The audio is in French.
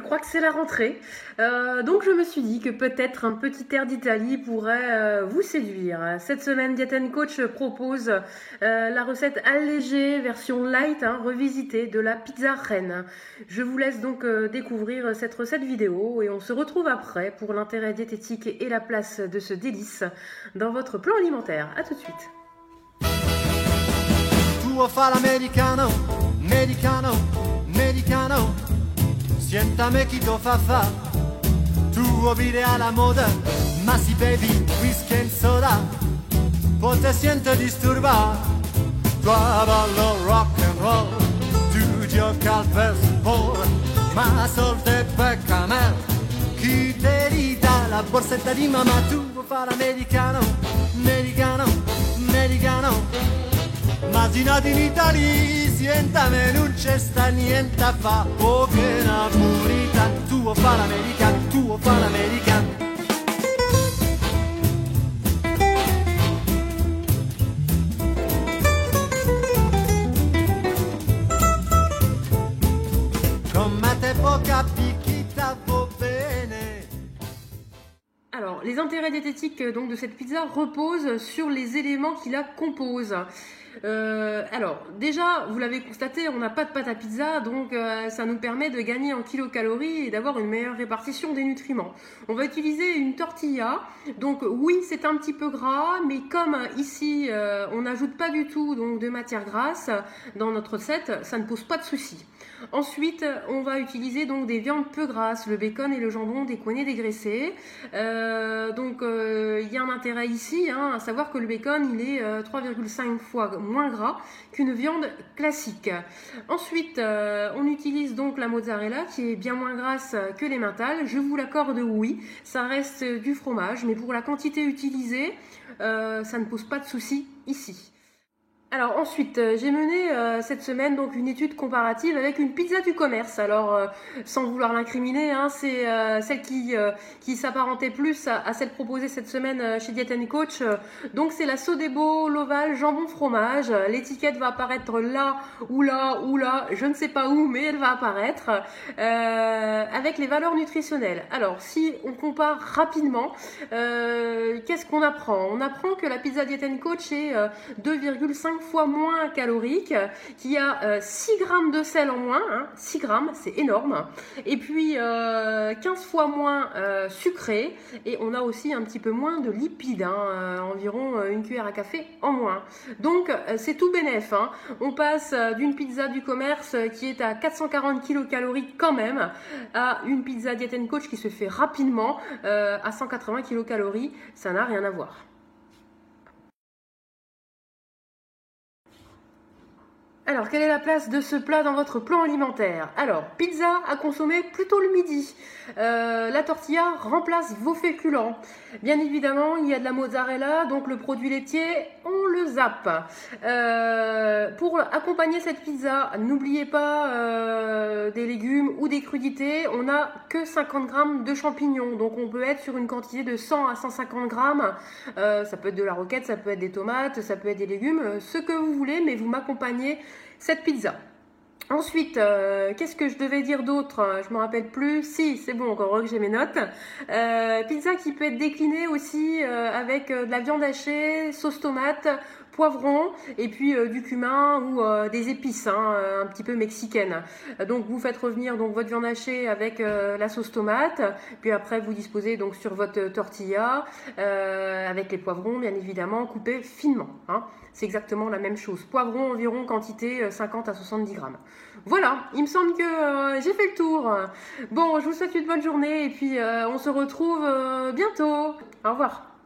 crois que c'est la rentrée. Donc je me suis dit que peut-être un petit air d'Italie pourrait vous séduire. Cette semaine, Diet & Coach propose la recette allégée, version light, revisitée de la pizza reine. Je vous laisse donc découvrir cette recette vidéo et on se retrouve après pour l'intérêt diététique et la place de ce délice dans votre plan alimentaire. A tout de suite. Tuo fa l'americano, americano, americano. Siéntame chi to fa fa. Tuo vire alla moda, ma si bevi whisky and soda. Poi te siento disturbar. Tua ballo rock and roll. Tu gioca al baseball, ma solte pecca me. Chi te ridà la borsetta di mamma. Tuo fa l'americano, americano, americano. Immaginati in Italia, siéntame, non c'è sta niente a fa. Oh che napolita, tuo fa l'americano, tuo fa l'americano. Come te può capire chi t'avo bene. Alors, les intérêts diététiques donc, de cette pizza reposent sur les éléments qui la composent. Alors, déjà, vous l'avez constaté, on n'a pas de pâte à pizza, donc ça nous permet de gagner en kilocalories et d'avoir une meilleure répartition des nutriments. On va utiliser une tortilla, donc oui, c'est un petit peu gras, mais comme ici, on n'ajoute pas du tout donc, de matière grasse dans notre recette, ça ne pose pas de souci. Ensuite, on va utiliser donc des viandes peu grasses, le bacon et le jambon décoiné dégraissé. Donc, il y a un intérêt ici, à savoir que le bacon, il est 3,5 fois moins gras qu'une viande classique. Ensuite, on utilise donc la mozzarella qui est bien moins grasse que l'emmental. Je vous l'accorde, oui, ça reste du fromage, mais pour la quantité utilisée, ça ne pose pas de souci ici. Alors ensuite, j'ai mené cette semaine donc une étude comparative avec une pizza du commerce. Alors sans vouloir l'incriminer, c'est celle qui s'apparentait plus à celle proposée cette semaine chez Diet & Coach. Donc c'est la Sodebo l'Oval jambon fromage. L'étiquette va apparaître là ou là ou là, je ne sais pas où, mais elle va apparaître avec les valeurs nutritionnelles. Alors si on compare rapidement, qu'est-ce qu'on apprend? On apprend que la pizza Diet & Coach est 2,5 fois moins calorique, qui a 6 grammes de sel en moins, 6 grammes, c'est énorme, et puis 15 fois moins sucré, et on a aussi un petit peu moins de lipides, environ une cuillère à café en moins. Donc c'est tout bénef, on passe d'une pizza du commerce qui est à 440 kilocalories quand même, à une pizza Diet & Coach qui se fait rapidement à 180 kilocalories, ça n'a rien à voir. Alors, quelle est la place de ce plat dans votre plan alimentaire? Alors, pizza à consommer plutôt le midi. La tortilla remplace vos féculents. Bien évidemment, il y a de la mozzarella, donc le produit laitier, on le zappe. Pour accompagner cette pizza, n'oubliez pas des légumes ou des crudités. On n'a que 50 grammes de champignons, donc on peut être sur une quantité de 100 à 150 grammes. Ça peut être de la roquette, ça peut être des tomates, ça peut être des légumes, ce que vous voulez, mais vous m'accompagnez cette pizza. Ensuite, qu'est-ce que je devais dire d'autre? Je me rappelle plus. Si, c'est bon, encore que j'ai mes notes. Pizza qui peut être déclinée aussi avec de la viande hachée, sauce tomate, poivron et puis du cumin ou des épices un petit peu mexicaines. Donc vous faites revenir donc votre viande hachée avec la sauce tomate, puis après vous disposez donc sur votre tortilla avec les poivrons bien évidemment coupés finement. C'est exactement la même chose. Poivron environ quantité 50 à 70 grammes. Voilà, il me semble que j'ai fait le tour. Bon, je vous souhaite une bonne journée et puis on se retrouve bientôt. Au revoir.